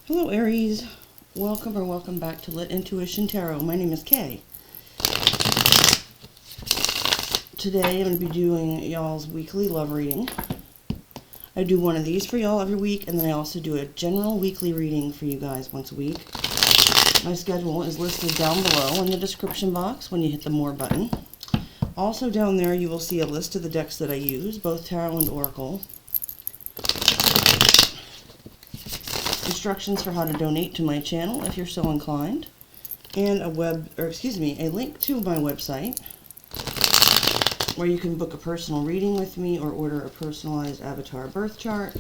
Hello Aries, welcome or welcome back to Lit Intuition Tarot. My name is Kay. Today I'm going to be doing y'all's weekly love reading. I do one of these for y'all every week, and then I also do a general weekly reading for you guys once a week. My schedule is listed down below in the description box when you hit the More button. Also down there you will see a list of the decks that I use, both Tarot and Oracle. Instructions for how to donate to my channel if you're so inclined, and a link to my website where you can book a personal reading with me or order a personalized avatar birth chart.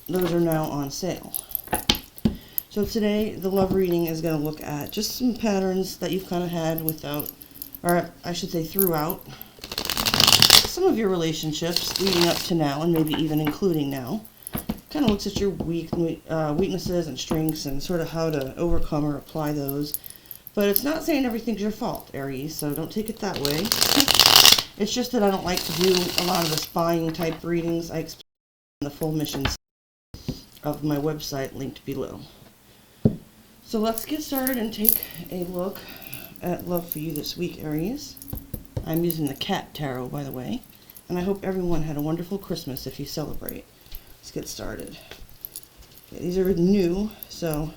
Those are now on sale. So today the love reading is going to look at just some patterns that you've kind of had throughout some of your relationships leading up to now, and maybe even including now. Kind of looks at your weaknesses and strengths and sort of how to overcome or apply those. But it's not saying everything's your fault, Aries, so don't take it that way. It's just that I don't like to do a lot of the spying type readings. I explain the full missions of my website linked below. So let's get started and take a look at love for you this week, Aries. I'm using the Cat Tarot, by the way, and I hope everyone had a wonderful Christmas if you celebrate. Let's get started. Okay, these are new, so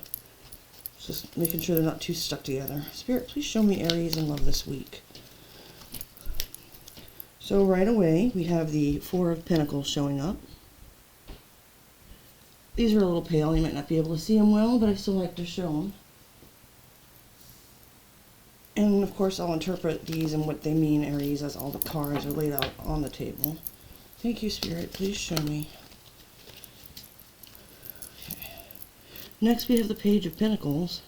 just making sure they're not too stuck together. Spirit, please show me Aries in love this week. So right away, we have the Four of Pentacles showing up. These are a little pale. You might not be able to see them well, but I still like to show them. And of course, I'll interpret these and what they mean, Aries, as all the cards are laid out on the table. Thank you, Spirit. Please show me. Next we have the Page of Pentacles.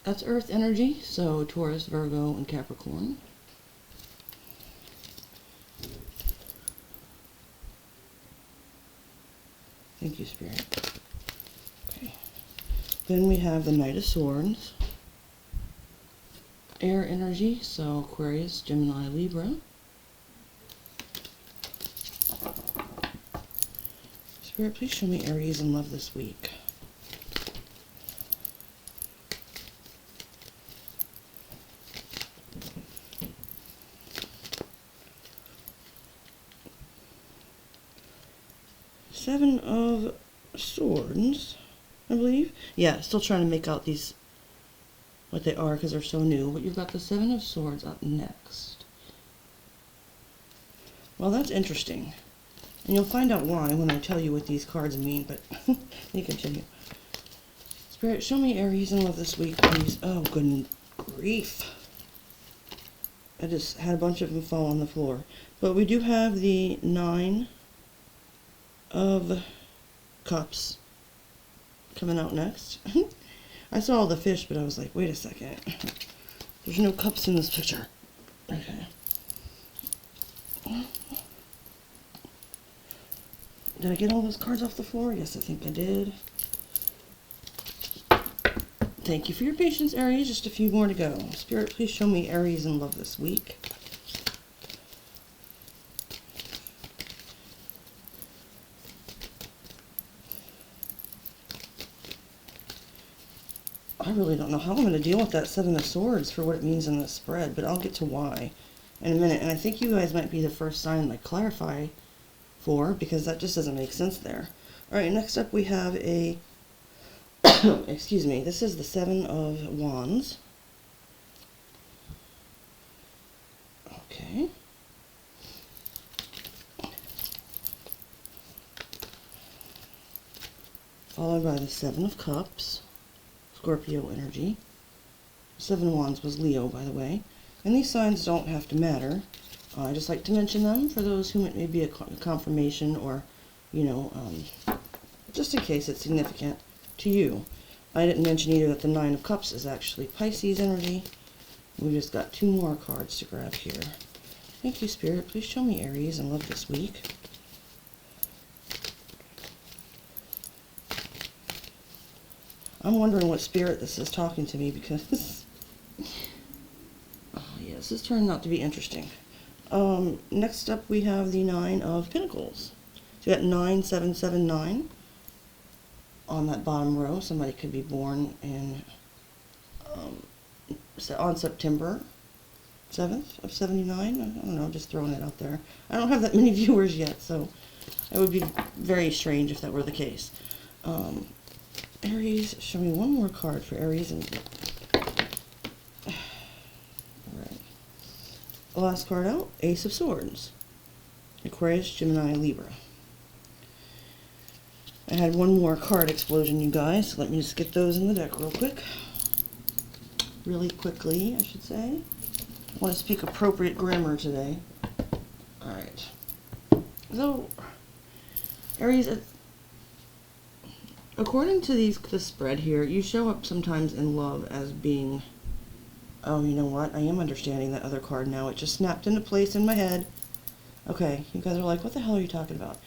That's Earth energy, so Taurus, Virgo, and Capricorn. Thank you, Spirit. Okay. Then we have the Knight of Swords. Air energy, so Aquarius, Gemini, Libra. Spirit, please show me Aries in love this week. Seven of Swords, I believe. Yeah, still trying to make out these, what they are, because they're so new. But you've got the Seven of Swords up next. Well, that's interesting. And you'll find out why when I tell you what these cards mean, but you continue. Spirit, show me Aries in love this week, please. Oh, good grief. I just had a bunch of them fall on the floor. But we do have the Nine of Cups coming out next. I saw the fish, but I was like, wait a second. There's no cups in this picture. Okay. Did I get all those cards off the floor? Yes, I think I did. Thank you for your patience, Aries. Just a few more to go. Spirit, please show me Aries in love this week. I really don't know how I'm going to deal with that Seven of Swords for what it means in this spread, but I'll get to why in a minute. And I think you guys might be the first sign I clarify for, because that just doesn't make sense there. Alright, next up we have a excuse me, this is the Seven of Wands. Okay. Followed by the Seven of Cups, Scorpio energy. Seven of Wands was Leo, by the way. And these signs don't have to matter. I just like to mention them for those whom it may be a confirmation, or, you know, just in case it's significant to you. I didn't mention either that the Nine of Cups is actually Pisces energy. We've just got two more cards to grab here. Thank you, Spirit. Please show me Aries in love this week. I'm wondering what spirit this is talking to me, because oh yeah, this is turning out to be interesting. Next up we have the Nine of Pentacles. So we got 9779. on that bottom row, somebody could be born in on September 7th of 79. I don't know, just throwing it out there. I don't have that many viewers yet, so it would be very strange if that were the case. Aries, show me one more card for Aries. And alright. Last card out, Ace of Swords. Aquarius, Gemini, Libra. I had one more card explosion, you guys. So let me just get those in the deck real quick. Really quickly, I should say. I want to speak appropriate grammar today. Alright. So, Aries, according to the spread here, you show up sometimes in love as being... Oh, you know what? I am understanding that other card now. It just snapped into place in my head. Okay, you guys are like, what the hell are you talking about?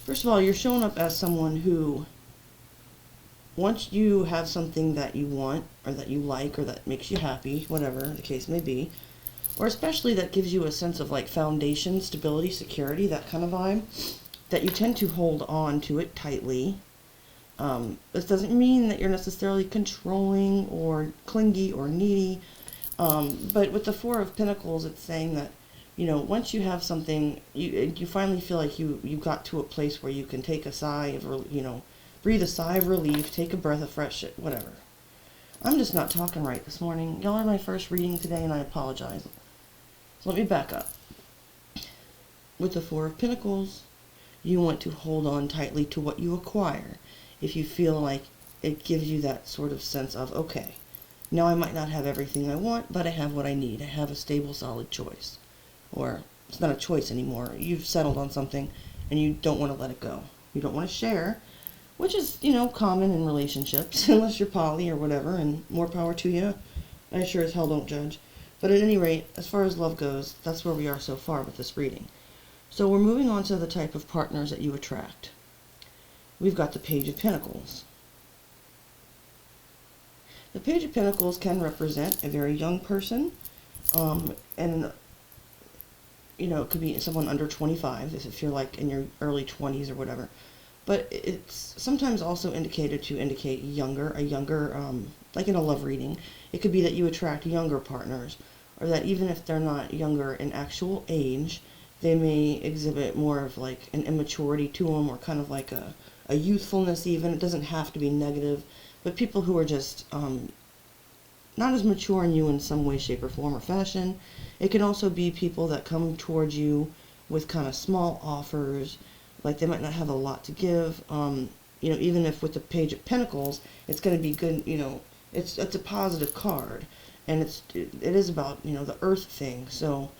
First of all, you're showing up as someone who, once you have something that you want, or that you like, or that makes you happy, whatever the case may be, or especially that gives you a sense of like foundation, stability, security, that kind of vibe, that you tend to hold on to it tightly. This doesn't mean that you're necessarily controlling or clingy or needy, but with the Four of Pentacles, it's saying that, you know, once you have something, you finally feel like you got to a place where you can take a sigh of, you know, breathe a sigh of relief, take a breath of fresh shit, whatever. I'm just not talking right this morning. Y'all are my first reading today, and I apologize. So let me back up. With the Four of Pentacles, you want to hold on tightly to what you acquire. If you feel like it gives you that sort of sense of, okay, now I might not have everything I want, but I have what I need. I have a stable, solid choice. Or it's not a choice anymore. You've settled on something and you don't want to let it go. You don't want to share, which is, you know, common in relationships, unless you're poly or whatever, and more power to you. I sure as hell don't judge. But at any rate, as far as love goes, that's where we are so far with this reading. So we're moving on to the type of partners that you attract. We've got the Page of Pentacles. The Page of Pentacles can represent a very young person, and, you know, it could be someone under 25, if you're like in your early 20s or whatever. But it's sometimes also indicated to indicate a younger, like in a love reading, it could be that you attract younger partners, or that even if they're not younger in actual age, they may exhibit more of like an immaturity to them, or kind of like a youthfulness even. It doesn't have to be negative, but people who are just not as mature in you in some way, shape, or form or fashion. It can also be people that come towards you with kind of small offers, like they might not have a lot to give. You know, even if with the Page of Pentacles, it's going to be good, you know, it's a positive card, and it is about, you know, the earth thing. So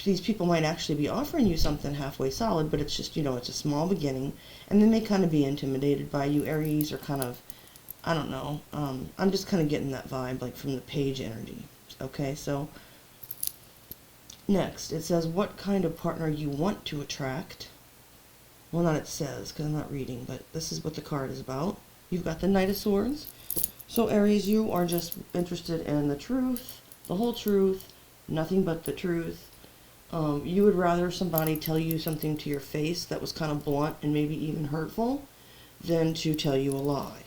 these people might actually be offering you something halfway solid, but it's just, you know, it's a small beginning, and they may kind of be intimidated by you, Aries, or kind of, I don't know, I'm just kind of getting that vibe, like from the page energy. Okay, so next, it says what kind of partner you want to attract. Well, not it says, because I'm not reading, but this is what the card is about. You've got the Knight of Swords. So Aries, you are just interested in the truth, the whole truth, nothing but the truth. You would rather somebody tell you something to your face that was kind of blunt and maybe even hurtful than to tell you a lie.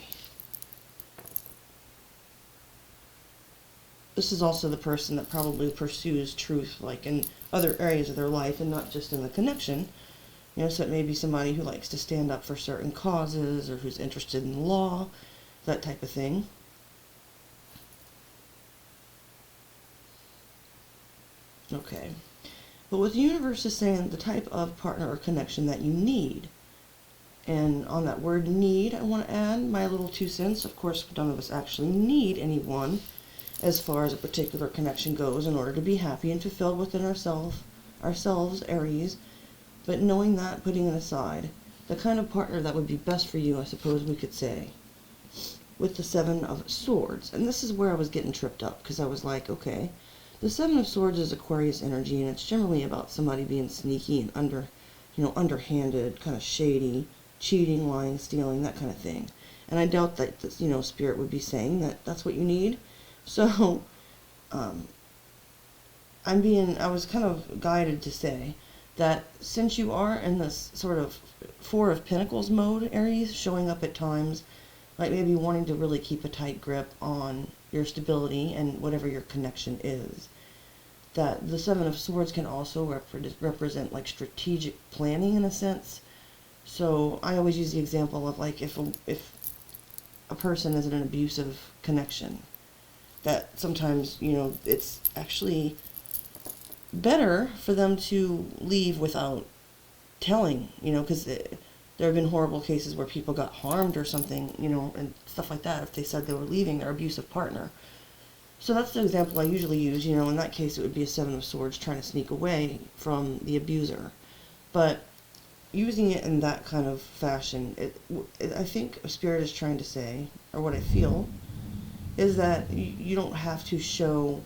This is also the person that probably pursues truth like in other areas of their life and not just in the connection. You know, so it may be somebody who likes to stand up for certain causes, or who's interested in law, that type of thing. Okay. But what the universe is saying, the type of partner or connection that you need. And on that word need, I want to add my little 2 cents. Of course, none of us actually need anyone as far as a particular connection goes in order to be happy and fulfilled within ourselves, Aries. But knowing that, putting it aside, the kind of partner that would be best for you, I suppose we could say, with the Seven of Swords. And this is where I was getting tripped up, because I was like, okay, the Seven of Swords is Aquarius energy, and it's generally about somebody being sneaky and underhanded, kind of shady, cheating, lying, stealing, that kind of thing. And I doubt that, you know, Spirit would be saying that that's what you need. So, I was kind of guided to say that since you are in this sort of Four of Pentacles mode, Aries, showing up at times, like maybe wanting to really keep a tight grip on your stability and whatever your connection is. That the Seven of Swords can also represent like strategic planning in a sense. So I always use the example of like if a person is in an abusive connection, that sometimes, you know, it's actually better for them to leave without telling, you know, because there have been horrible cases where people got harmed or something, you know, and stuff like that if they said they were leaving their abusive partner. So that's the example I usually use, you know. In that case it would be a Seven of Swords trying to sneak away from the abuser. But using it in that kind of fashion, I think Spirit is trying to say, or what I feel, is that you don't have to show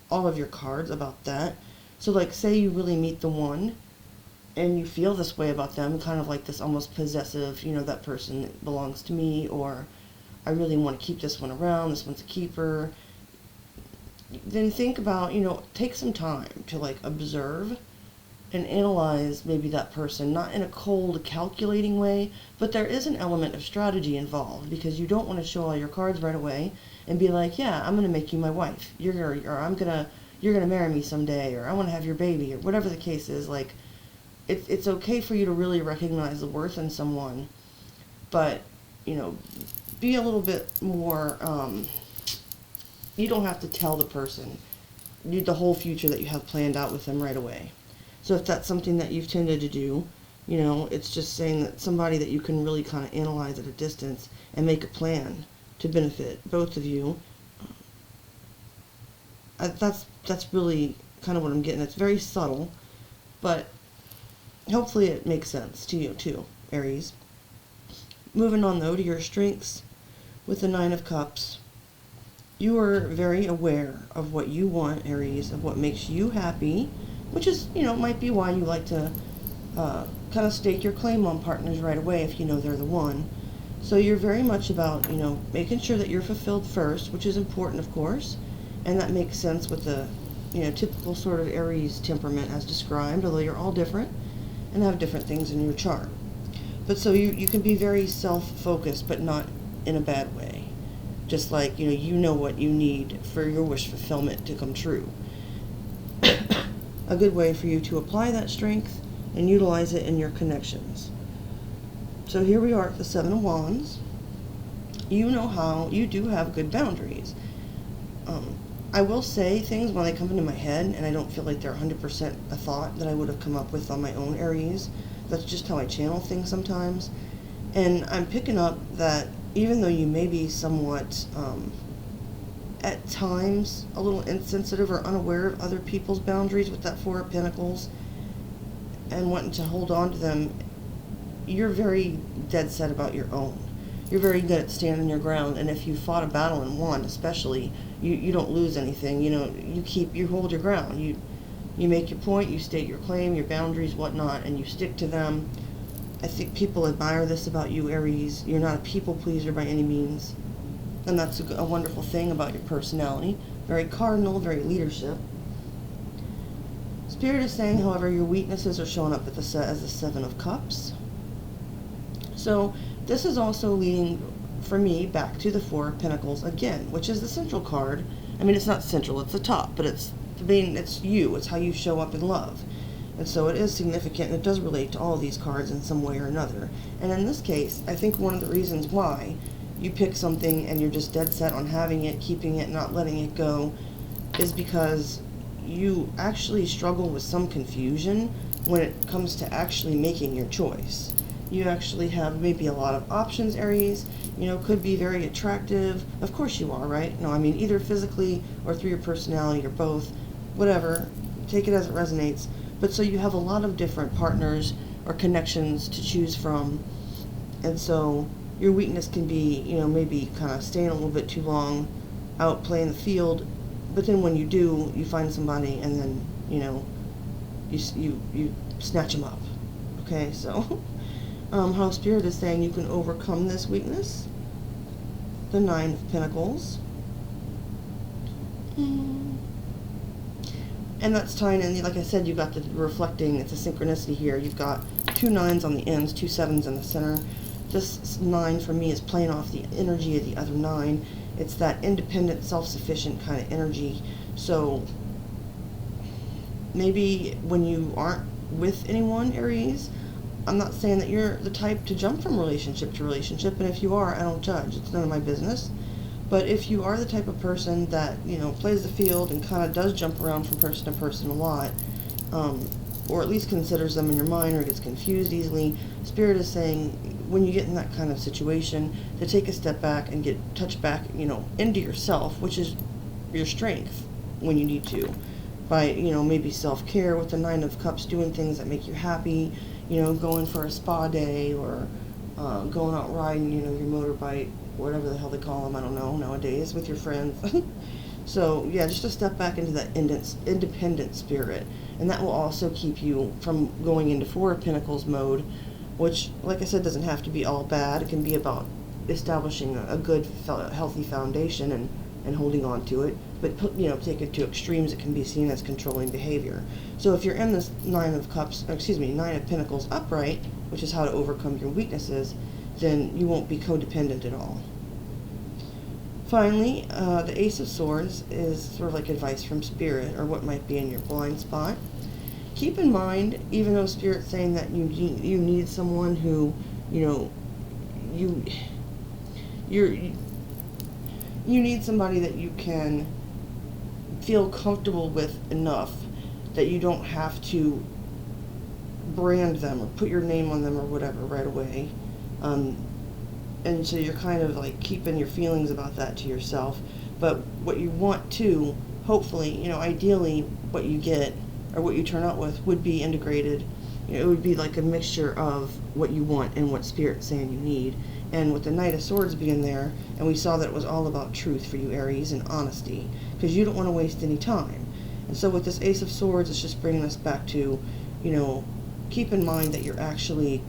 all of your cards about that. So like, say you really meet the one and you feel this way about them, kind of like this almost possessive, you know, that person belongs to me, or I really want to keep this one around, this one's a keeper. Then think about, you know, take some time to like observe and analyze maybe that person, not in a cold, calculating way, but there is an element of strategy involved, because you don't want to show all your cards right away and be like, yeah, I'm going to make you my wife, you're gonna marry me someday, or I want to have your baby, or whatever the case is. Like, it's okay for you to really recognize the worth in someone, but, you know, be a little bit more, you don't have to tell the person the whole future that you have planned out with them right away. So if that's something that you've tended to do, you know, it's just saying that somebody that you can really kind of analyze at a distance and make a plan to benefit both of you. That's really kind of what I'm getting. It's very subtle, but hopefully it makes sense to you too, Aries. Moving on though to your strengths with the Nine of Cups. You are very aware of what you want, Aries, of what makes you happy, which is, you know, might be why you like to kind of stake your claim on partners right away if you know they're the one. So you're very much about, you know, making sure that you're fulfilled first, which is important, of course, and that makes sense with the, you know, typical sort of Aries temperament as described, although you're all different and have different things in your chart. But so you can be very self-focused, but not in a bad way. Just like, you know what you need for your wish fulfillment to come true. A good way for you to apply that strength and utilize it in your connections. So here we are at the Seven of Wands. You know how you do have good boundaries. I will say things when they come into my head and I don't feel like they're 100% a thought that I would have come up with on my own, Aries. That's just how I channel things sometimes. And I'm picking up that even though you may be somewhat, at times, a little insensitive or unaware of other people's boundaries with that Four of Pentacles and wanting to hold on to them, you're very dead set about your own. You're very good at standing your ground, and if you fought a battle and won, especially, you don't lose anything. You know, you hold your ground. You make your point, you state your claim, your boundaries, whatnot, and you stick to them. I think people admire this about you, Aries. You're not a people pleaser by any means, and that's a wonderful thing about your personality. Very cardinal, very leadership. Spirit is saying, however, your weaknesses are showing up at as the Seven of Cups. So this is also leading, for me, back to the Four of Pentacles again, which is the central card. I mean, it's not central, it's the top, but it's you. It's how you show up in love. And so it is significant, and it does relate to all of these cards in some way or another. And in this case, I think one of the reasons why you pick something and you're just dead set on having it, keeping it, not letting it go, is because you actually struggle with some confusion when it comes to actually making your choice. You actually have maybe a lot of options, Aries. You know, could be very attractive. Of course you are, right? No, I mean, either physically or through your personality or both. Whatever. Take it as it resonates. But so you have a lot of different partners or connections to choose from. And so your weakness can be, maybe kind of staying a little bit too long out playing the field. But then when you do, you find somebody and then, you snatch them up. Okay, so how Spirit is saying you can overcome this weakness. The Nine of Pentacles. And that's tying in, like I said, you've got the reflecting, it's a synchronicity here. You've got 2 9s on the ends, 2 7s in the center. This 9 for me is playing off the energy of the other 9. It's that independent, self-sufficient kind of energy. So maybe when you aren't with anyone, Aries, I'm not saying that you're the type to jump from relationship to relationship, and if you are, I don't judge. It's none of my business. But if you are the type of person that, you know, plays the field and kind of does jump around from person to person a lot, or at least considers them in your mind or gets confused easily, Spirit is saying when you get in that kind of situation to take a step back and get touched back, you know, into yourself, which is your strength when you need to, by, you know, maybe self-care with the 9 of Cups, doing things that make you happy, you know, going for a spa day, or going out riding, you know, your motorbike, whatever the hell they call them, I don't know, nowadays, with your friends. So, yeah, just to step back into that independent spirit. And that will also keep you from going into 4 of Pentacles mode, which, like I said, doesn't have to be all bad. It can be about establishing a good, healthy foundation and holding on to it. But, you know, take it to extremes, it can be seen as controlling behavior. So if you're in this 9 of Pentacles upright, which is how to overcome your weaknesses, then you won't be codependent at all. Finally, the Ace of Swords is sort of like advice from Spirit, or what might be in your blind spot. Keep in mind, even though Spirit's saying that you need someone who, you know, you need somebody that you can feel comfortable with enough that you don't have to brand them or put your name on them or whatever right away. And so you're kind of like keeping your feelings about that to yourself. But what you want to, hopefully, you know, ideally what you get or what you turn out with would be integrated. You know, it would be like a mixture of what you want and what Spirit's saying you need. And with the Knight of Swords being there, and we saw that it was all about truth for you, Aries, and honesty, because you don't want to waste any time. And so with this Ace of Swords, it's just bringing us back to, you know, keep in mind that you're actually,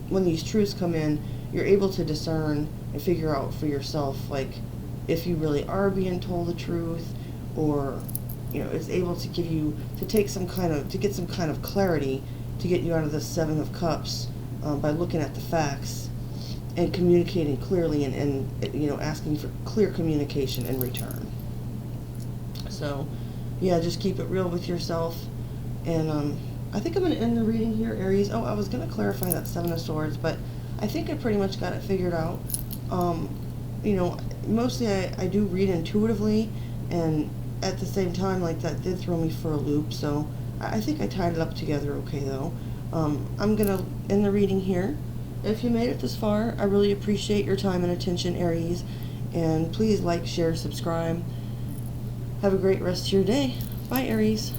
when these truths come in, you're able to discern and figure out for yourself, like, if you really are being told the truth, or, you know, it's able to give you, to get some kind of clarity to get you out of the 7 of Cups by looking at the facts and communicating clearly and you know, asking for clear communication in return. So, yeah, just keep it real with yourself. And I think I'm going to end the reading here, Aries. Oh, I was going to clarify that 7 of Swords, but I think I pretty much got it figured out. You know, mostly I do read intuitively, and at the same time, like, that did throw me for a loop, so I think I tied it up together okay, though. I'm going to end the reading here. If you made it this far, I really appreciate your time and attention, Aries, and please like, share, subscribe. Have a great rest of your day. Bye, Aries.